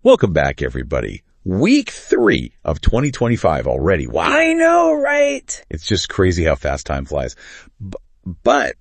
Welcome back, everybody. Week 3 of 2025 already. Wow. I know, right? It's just crazy how fast time flies. But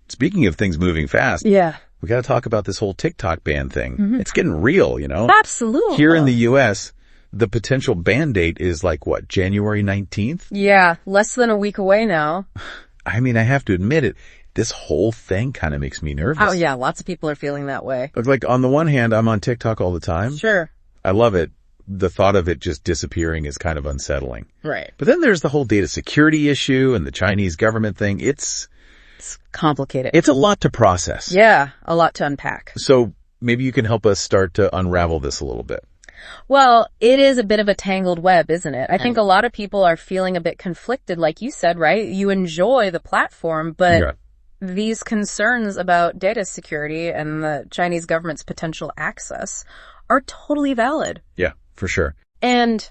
speaking of things moving fast, Yeah. we got to talk about this whole TikTok ban thing. It's getting real, you know? Absolutely. Here in the U.S., the potential ban date is like, what, January 19th? Yeah, less than a week away now. I mean, I have to admit it. This whole thing kind of makes me nervous. Oh, yeah, lots of people are feeling that way. Like, on the one hand, I'm on TikTok all the time. Sure. I love it. The thought of it just disappearing is kind of unsettling. Right. But then there's the whole data security issue and the Chinese government thing. It's complicated. It's a lot to process. Yeah, a lot to unpack. So maybe you can help us start to unravel this a little bit. Well, it is a bit of a tangled web, isn't it? I think a lot of people are feeling a bit conflicted, like you said, right? You enjoy the platform, but these concerns about data security and the Chinese government's potential access are totally valid. Yeah, for sure. And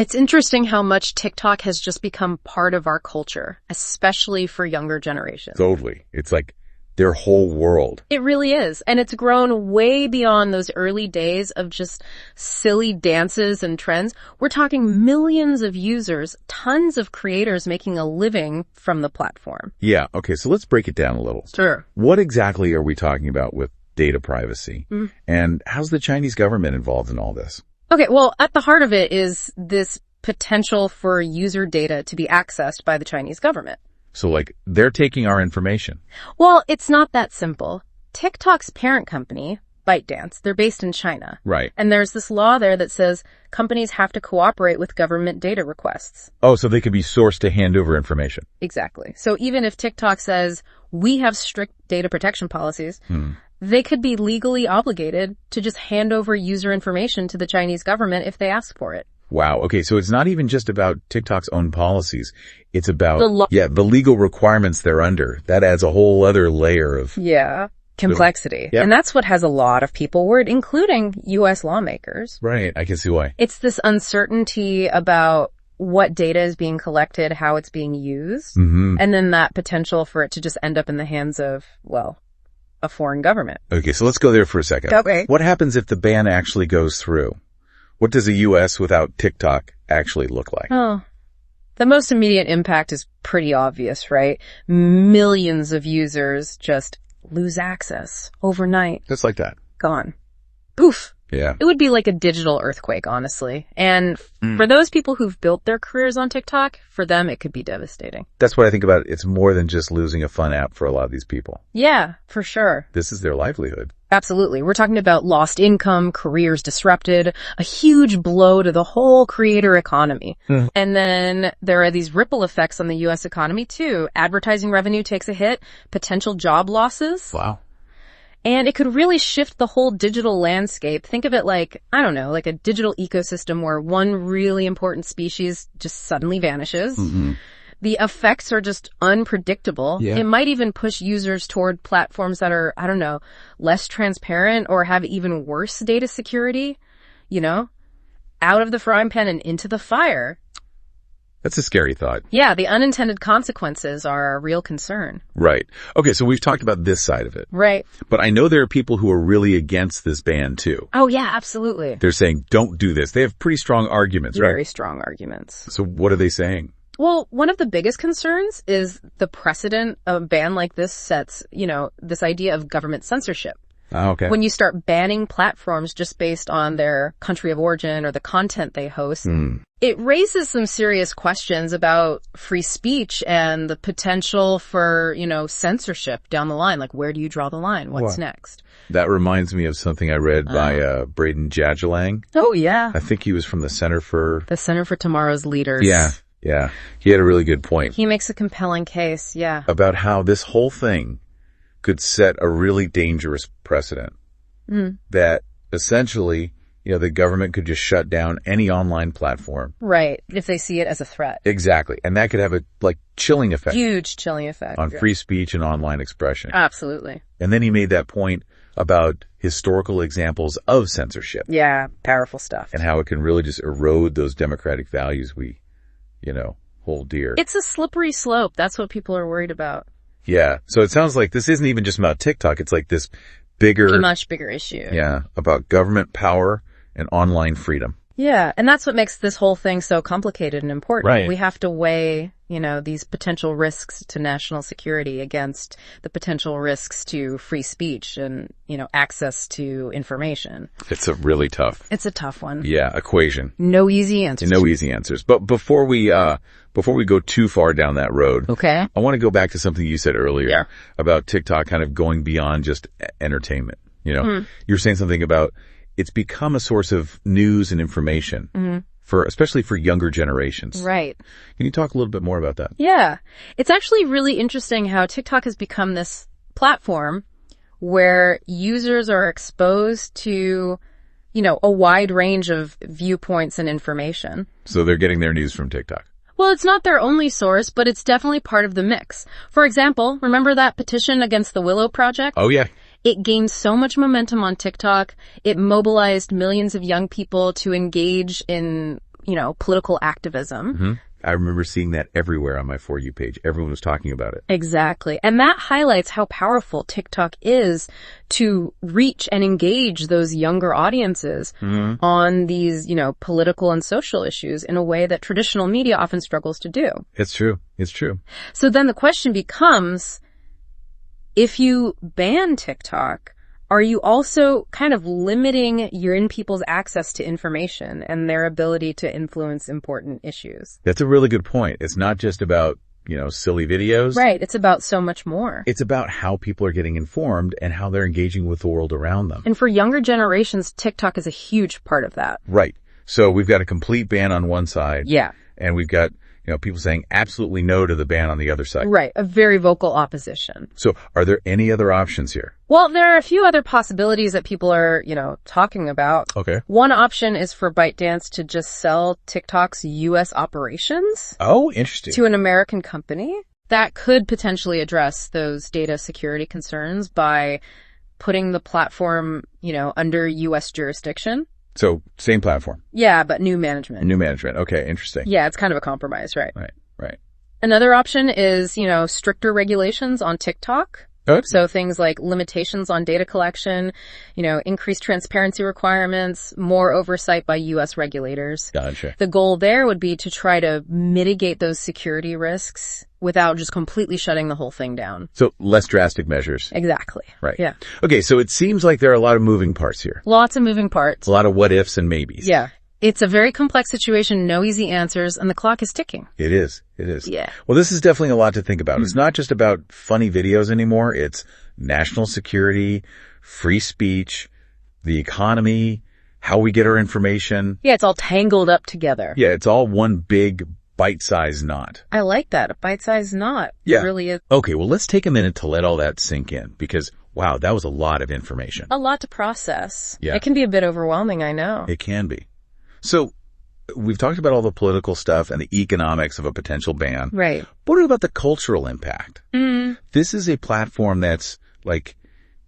it's interesting how much TikTok has just become part of our culture, especially for younger generations. Totally. It's like their whole world. It really is. And it's grown way beyond those early days of just silly dances and trends. We're talking millions of users, tons of creators making a living from the platform. Yeah. Okay. So let's break it down a little. Sure. What exactly are we talking about with data privacy? And how's the Chinese government involved in all this? Okay. Well, at the heart of it is this potential for user data to be accessed by the Chinese government. So, like, they're taking our information. Well, it's not that simple. TikTok's parent company, ByteDance, they're based in China. Right. And there's this law there that says companies have to cooperate with government data requests. Oh, so they could be sourced to hand over information. Exactly. So even if TikTok says, we have strict data protection policies, they could be legally obligated to just hand over user information to the Chinese government if they ask for it. Wow. Okay. So it's not even just about TikTok's own policies. It's about, the legal requirements they're under. That adds a whole other layer of complexity. Yep. And that's what has a lot of people worried, including U.S. lawmakers. Right. I can see why. It's this uncertainty about what data is being collected, how it's being used, and then that potential for it to just end up in the hands of, well, a foreign government. Okay. So let's go there for a second. Okay. What happens if the ban actually goes through? What does the U.S. without TikTok actually look like? Oh, the most immediate impact is pretty obvious, right? Millions of users just lose access overnight. Just like that. Gone. Poof. Yeah. It would be like a digital earthquake, honestly. And for those people who've built their careers on TikTok, for them, it could be devastating. That's what I think about. It's more than just losing a fun app for a lot of these people. Yeah, for sure. This is their livelihood. Absolutely. We're talking about lost income, careers disrupted, a huge blow to the whole creator economy. And then there are these ripple effects on the U.S. economy too. Advertising revenue takes a hit, potential job losses. Wow. And it could really shift the whole digital landscape. Think of it like, I don't know, like a digital ecosystem where one really important species just suddenly vanishes. The effects are just unpredictable. Yeah. It might even push users toward platforms that are, I don't know, less transparent or have even worse data security, you know, out of the frying pan and into the fire. That's a scary thought. Yeah, the unintended consequences are a real concern. Right. Okay, so we've talked about this side of it. Right. But I know there are people who are really against this ban too. Oh, yeah, absolutely. They're saying, don't do this. They have pretty strong arguments, right? Very strong arguments. So what are they saying? Well, one of the biggest concerns is the precedent a ban like this sets, you know, this idea of government censorship. Oh, okay. When you start banning platforms just based on their country of origin or the content they host, it raises some serious questions about free speech and the potential for, you know, censorship down the line. Like, where do you draw the line? What's next? That reminds me of something I read by Braden Jagelang. Oh, yeah. I think he was from the Center for Tomorrow's Leaders. Yeah. He had a really good point. He makes a compelling case, yeah. About how this whole thing could set a really dangerous precedent. That essentially, you know, the government could just shut down any online platform. Right, if they see it as a threat. Exactly. And that could have a, like, chilling effect. Huge chilling effect. On free speech and online expression. Absolutely. And then he made that point about historical examples of censorship. Yeah, powerful stuff. And how it can really just erode those democratic values we, you know, hold dear. It's a slippery slope. That's what people are worried about. Yeah. So it sounds like this isn't even just about TikTok. It's like this bigger, a much bigger issue. Yeah. About government power and online freedom. Yeah, and that's what makes this whole thing so complicated and important. Right. We have to weigh, these potential risks to national security against the potential risks to free speech and, access to information. It's a really tough. It's a tough one. Yeah, equation. No easy answers. No easy answers. But before we go too far down that road, okay, I want to go back to something you said earlier about TikTok kind of going beyond just entertainment. You're saying something about it's become a source of news and information especially for younger generations. Right. Can you talk a little bit more about that? Yeah. It's actually really interesting how TikTok has become this platform where users are exposed to, a wide range of viewpoints and information. So they're getting their news from TikTok. Well, it's not their only source, but it's definitely part of the mix. For example, remember that petition against the Willow Project? Oh, yeah. It gained so much momentum on TikTok. It mobilized millions of young people to engage in, political activism. Mm-hmm. I remember seeing that everywhere on my For You page. Everyone was talking about it. Exactly. And that highlights how powerful TikTok is to reach and engage those younger audiences on these, political and social issues in a way that traditional media often struggles to do. It's true. It's true. So then the question becomes, if you ban TikTok, are you also kind of limiting people's access to information and their ability to influence important issues? That's a really good point. It's not just about, silly videos. Right. It's about so much more. It's about how people are getting informed and how they're engaging with the world around them. And for younger generations, TikTok is a huge part of that. Right. So we've got a complete ban on one side. Yeah. And we've got people saying absolutely no to the ban on the other side. Right. A very vocal opposition. So are there any other options here? Well, there are a few other possibilities that people are, talking about. Okay. One option is for ByteDance to just sell TikTok's U.S. operations. Oh, interesting. To an American company. That could potentially address those data security concerns by putting the platform, under U.S. jurisdiction. So same platform. Yeah, but new management. New management. Okay, interesting. Yeah, it's kind of a compromise, right? Right. Another option is, stricter regulations on TikTok. Good. So things like limitations on data collection, increased transparency requirements, more oversight by U.S. regulators. Gotcha. The goal there would be to try to mitigate those security risks without just completely shutting the whole thing down. So less drastic measures. Exactly. Right. Yeah. Okay, so it seems like there are a lot of moving parts here. Lots of moving parts. A lot of what ifs and maybes. Yeah. It's a very complex situation, no easy answers, and the clock is ticking. It is. Yeah. Well, this is definitely a lot to think about. It's not just about funny videos anymore. It's national security, free speech, the economy, how we get our information. Yeah, it's all tangled up together. Yeah, it's all one big bite-sized knot. I like that. A bite-sized knot. Yeah. It really is. Okay, well, let's take a minute to let all that sink in because, wow, that was a lot of information. A lot to process. Yeah. It can be a bit overwhelming, I know. It can be. So we've talked about all the political stuff and the economics of a potential ban. Right. What about the cultural impact? This is a platform that's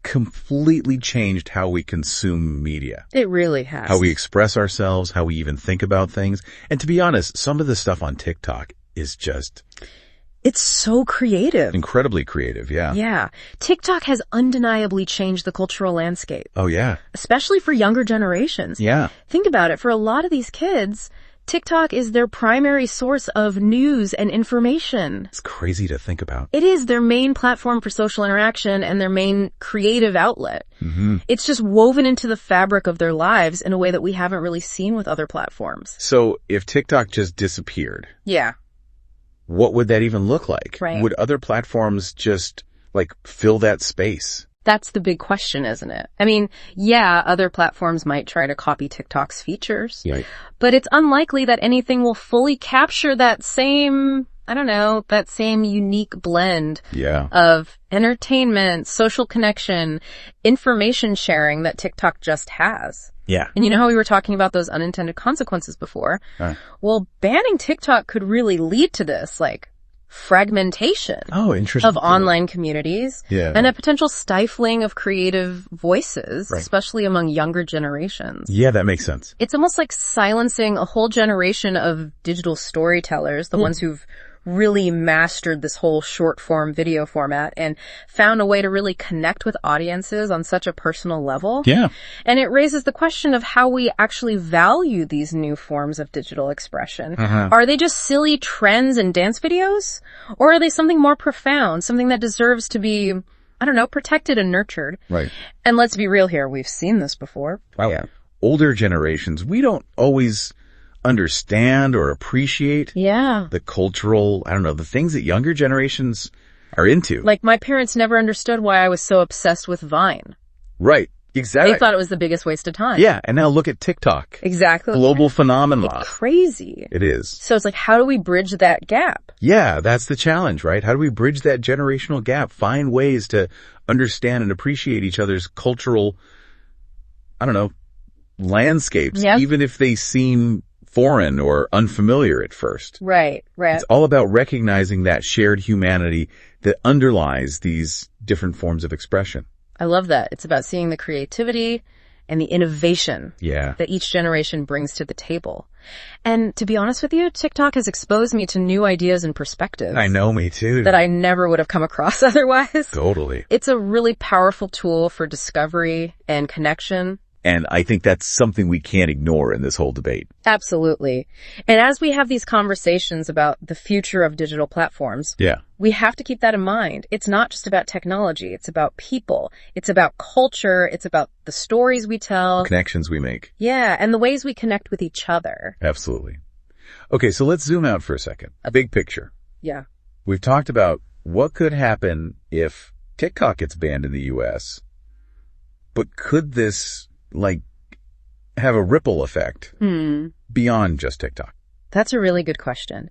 completely changed how we consume media. It really has. How we express ourselves, how we even think about things. And to be honest, some of the stuff on TikTok is just... It's so creative. Incredibly creative, yeah. Yeah. TikTok has undeniably changed the cultural landscape. Oh, yeah. Especially for younger generations. Yeah. Think about it. For a lot of these kids, TikTok is their primary source of news and information. It's crazy to think about. It is their main platform for social interaction and their main creative outlet. Mm-hmm. It's just woven into the fabric of their lives in a way that we haven't really seen with other platforms. So if TikTok just disappeared... Yeah. What would that even look like? Right. Would other platforms just, fill that space? That's the big question, isn't it? I mean, yeah, other platforms might try to copy TikTok's features. Right. But it's unlikely that anything will fully capture that same, that same unique blend of entertainment, social connection, information sharing that TikTok just has. Yeah. And you know how we were talking about those unintended consequences before? Well, banning TikTok could really lead to this, fragmentation of online communities and a potential stifling of creative voices, especially among younger generations. Yeah, that makes sense. It's almost like silencing a whole generation of digital storytellers, the ones who've really mastered this whole short form video format and found a way to really connect with audiences on such a personal level. Yeah. And it raises the question of how we actually value these new forms of digital expression. Are they just silly trends and dance videos? Or are they something more profound, something that deserves to be, I don't know, protected and nurtured? Right. And let's be real here, we've seen this before. Wow. Yeah. Older generations, we don't always understand or appreciate the cultural, I don't know, the things that younger generations are into. Like, my parents never understood why I was so obsessed with Vine. Right. Exactly. They thought it was the biggest waste of time. Yeah. And now look at TikTok. Exactly. Global phenomenon. It's crazy. It is. So it's like, how do we bridge that gap? Yeah, that's the challenge, right? How do we bridge that generational gap? Find ways to understand and appreciate each other's cultural, I don't know, landscapes, even if they seem foreign or unfamiliar at first. Right. It's all about recognizing that shared humanity that underlies these different forms of expression. I love that. It's about seeing the creativity and the innovation that each generation brings to the table. And to be honest with you, TikTok has exposed me to new ideas and perspectives. I know, me too. That I never would have come across otherwise. Totally. It's a really powerful tool for discovery and connection. And I think that's something we can't ignore in this whole debate. Absolutely. And as we have these conversations about the future of digital platforms, we have to keep that in mind. It's not just about technology. It's about people. It's about culture. It's about the stories we tell. Connections we make. Yeah, and the ways we connect with each other. Absolutely. Okay, so let's zoom out for a second. Big picture. Yeah. We've talked about what could happen if TikTok gets banned in the U.S., but could this have a ripple effect beyond just TikTok? That's a really good question.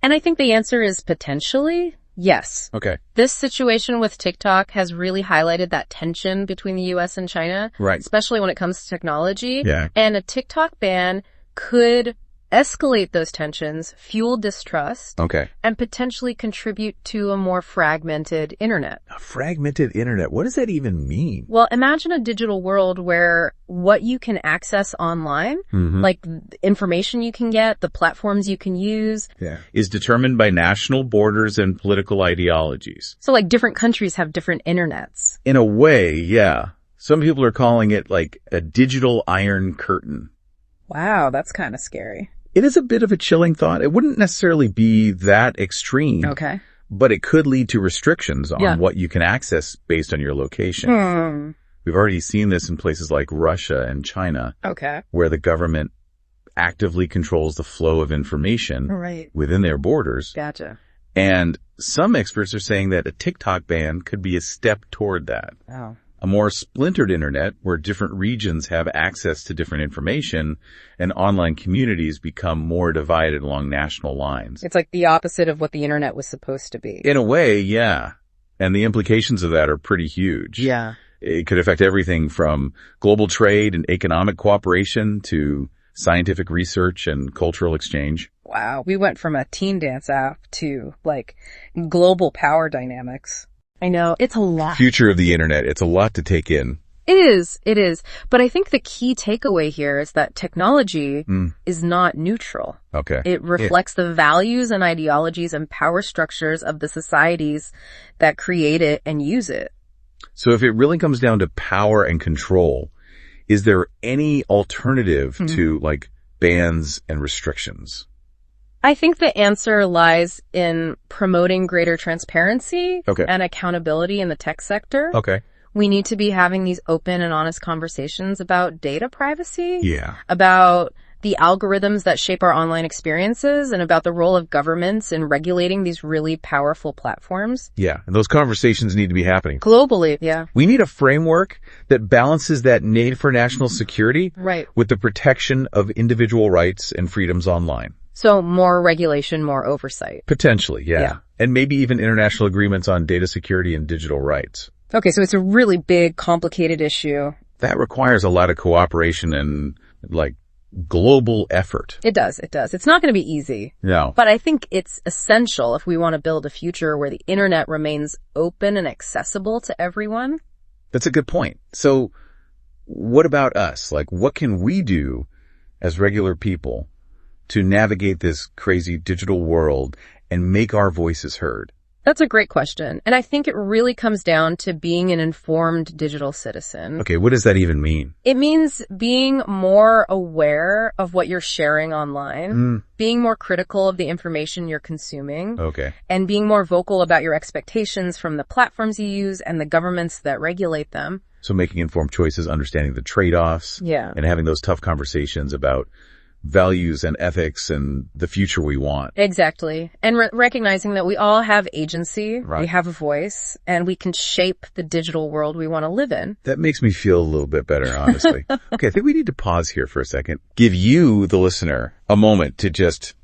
And I think the answer is potentially yes. Okay. This situation with TikTok has really highlighted that tension between the U.S. and China. Right. Especially when it comes to technology. Yeah. And a TikTok ban could escalate those tensions, fuel distrust, and potentially contribute to a more fragmented internet. A fragmented internet? What does that even mean? Well, imagine a digital world where what you can access online, like information you can get, the platforms you can use, is determined by national borders and political ideologies. So like different countries have different internets. In a way, yeah. Some people are calling it like a digital iron curtain. Wow, that's kind of scary. It is a bit of a chilling thought. It wouldn't necessarily be that extreme. Okay. But it could lead to restrictions on what you can access based on your location. We've already seen this in places like Russia and China. Okay. Where the government actively controls the flow of information within their borders. Gotcha. And some experts are saying that a TikTok ban could be a step toward that. Oh. A more splintered internet where different regions have access to different information and online communities become more divided along national lines. It's like the opposite of what the internet was supposed to be. In a way, yeah. And the implications of that are pretty huge. Yeah. It could affect everything from global trade and economic cooperation to scientific research and cultural exchange. Wow. We went from a teen dance app to like global power dynamics. I know. It's a lot. Future of the internet. It's a lot to take in. It is. It is. But I think the key takeaway here is that technology is not neutral. Okay. It reflects the values and ideologies and power structures of the societies that create it and use it. So if it really comes down to power and control, is there any alternative to like bans and restrictions? I think the answer lies in promoting greater transparency and accountability in the tech sector. Okay. We need to be having these open and honest conversations about data privacy. Yeah. About the algorithms that shape our online experiences and about the role of governments in regulating these really powerful platforms. Yeah. And those conversations need to be happening. Globally, yeah. We need a framework that balances that need for national security with the protection of individual rights and freedoms online. So more regulation, more oversight. Potentially, yeah. And maybe even international agreements on data security and digital rights. Okay, so it's a really big, complicated issue. That requires a lot of cooperation and, like, global effort. It does, it does. It's not going to be easy. No. But I think it's essential if we want to build a future where the internet remains open and accessible to everyone. That's a good point. So what about us? Like, what can we do as regular people to navigate this crazy digital world and make our voices heard? That's a great question. And I think it really comes down to being an informed digital citizen. Okay, what does that even mean? It means being more aware of what you're sharing online, being more critical of the information you're consuming, and being more vocal about your expectations from the platforms you use and the governments that regulate them. So making informed choices, understanding the trade-offs, and having those tough conversations about values and ethics and the future we want. Exactly. And recognizing that we all have agency, we have a voice, and we can shape the digital world we want to live in. That makes me feel a little bit better, honestly. Okay, I think we need to pause here for a second. Give you, the listener, a moment to just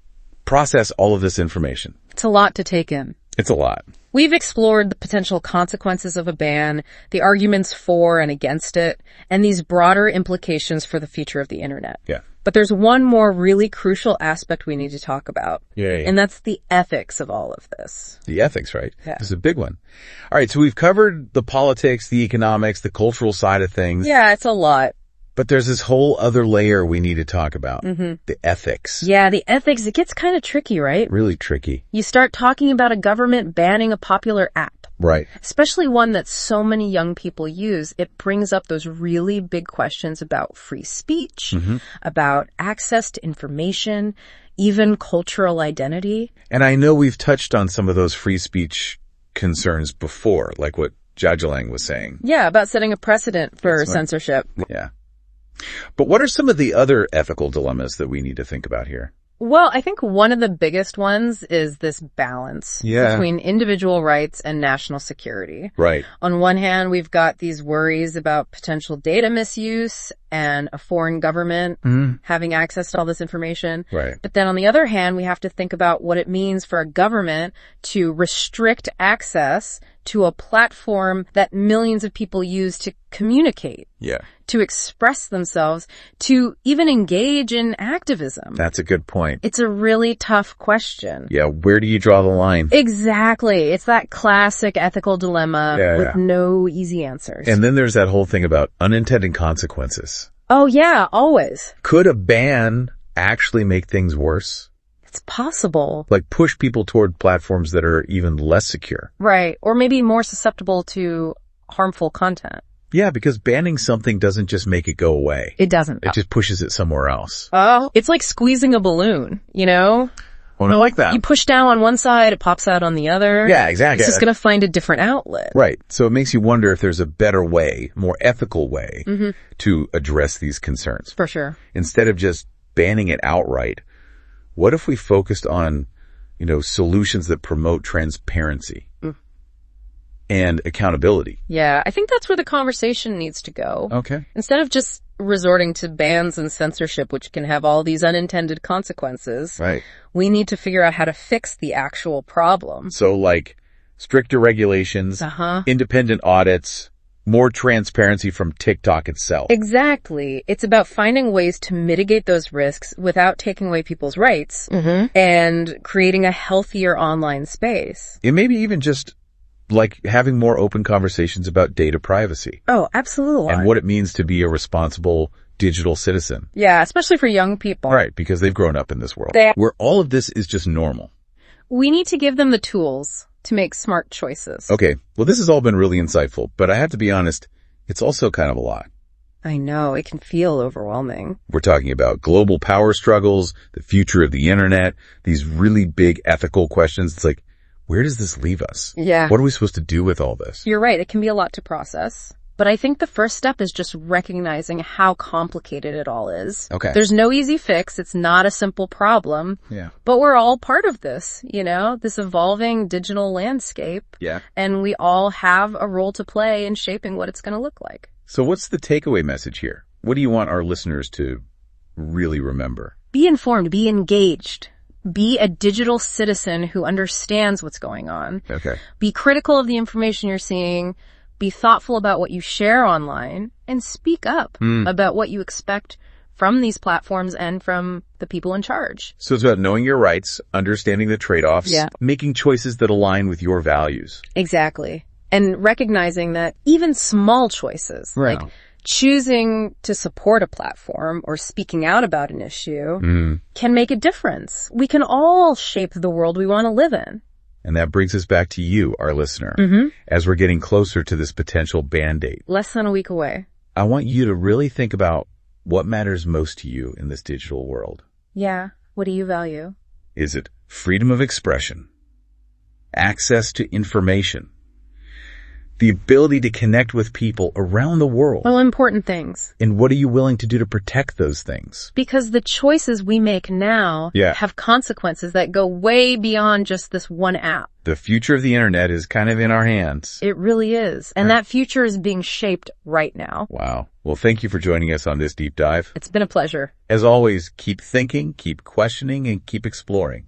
process all of this information. It's a lot to take in. It's a lot. We've explored the potential consequences of a ban, the arguments for and against it, and these broader implications for the future of the internet. Yeah. But there's one more really crucial aspect we need to talk about. And that's the ethics of all of this. The ethics, right? Yeah. This is a big one. All right, so we've covered the politics, the economics, the cultural side of things. Yeah, it's a lot. But there's this whole other layer we need to talk about. The ethics. Yeah, the ethics, it gets kind of tricky, right? Really tricky. You start talking about a government banning a popular app. Right. Especially one that so many young people use. It brings up those really big questions about free speech, about access to information, even cultural identity. And I know we've touched on some of those free speech concerns before, like what Jajalang was saying. Yeah, about setting a precedent for censorship. Yeah. But what are some of the other ethical dilemmas that we need to think about here? Well, I think one of the biggest ones is this balance between individual rights and national security. Right. On one hand, we've got these worries about potential data misuse and a foreign government having access to all this information. Right. But then on the other hand, we have to think about what it means for a government to restrict access to a platform that millions of people use to communicate. Yeah. To express themselves, to even engage in activism. That's a good point. It's a really tough question. Yeah, where do you draw the line? Exactly. It's that classic ethical dilemma with no easy answers. And then there's that whole thing about unintended consequences. Oh yeah, always. Could a ban actually make things worse? It's possible. Like push people toward platforms that are even less secure. Right. Or maybe more susceptible to harmful content. Yeah, because banning something doesn't just make it go away. It doesn't. It just pushes it somewhere else. Oh, it's like squeezing a balloon, you know? Well, I like that. You push down on one side, it pops out on the other. Yeah, exactly. It's just going to find a different outlet. Right. So it makes you wonder if there's a better way, more ethical way to address these concerns. For sure. Instead of just banning it outright, what if we focused on, solutions that promote transparency? And accountability. Yeah, I think that's where the conversation needs to go. Okay. Instead of just resorting to bans and censorship, which can have all these unintended consequences, we need to figure out how to fix the actual problem. So like stricter regulations, independent audits, more transparency from TikTok itself. Exactly. It's about finding ways to mitigate those risks without taking away people's rights and creating a healthier online space. It may be even just like having more open conversations about data privacy. Oh, absolutely. And what it means to be a responsible digital citizen. Yeah, especially for young people. Right, because they've grown up in this world where all of this is just normal. We need to give them the tools to make smart choices. Okay, well this has all been really insightful, but I have to be honest, it's also kind of a lot. I know, it can feel overwhelming. We're talking about global power struggles, the future of the internet, these really big ethical questions. It's like, where does this leave us? Yeah. What are we supposed to do with all this? You're right. It can be a lot to process. But I think the first step is just recognizing how complicated it all is. Okay. There's no easy fix. It's not a simple problem. Yeah. But we're all part of this, this evolving digital landscape. Yeah. And we all have a role to play in shaping what it's going to look like. So what's the takeaway message here? What do you want our listeners to really remember? Be informed. Be engaged. Be a digital citizen who understands what's going on. Okay. Be critical of the information you're seeing. Be thoughtful about what you share online and speak up about what you expect from these platforms and from the people in charge. So it's about knowing your rights, understanding the trade-offs, making choices that align with your values. Exactly. And recognizing that even small choices, like choosing to support a platform or speaking out about an issue can make a difference. We can all shape the world we want to live in. And that brings us back to you, our listener, as we're getting closer to this potential ban date. Less than a week away. I want you to really think about what matters most to you in this digital world. Yeah. What do you value? Is it freedom of expression, access to information, the ability to connect with people around the world? Well, important things. And what are you willing to do to protect those things? Because the choices we make now have consequences that go way beyond just this one app. The future of the internet is kind of in our hands. It really is. And that future is being shaped right now. Wow. Well, thank you for joining us on this deep dive. It's been a pleasure. As always, keep thinking, keep questioning, and keep exploring.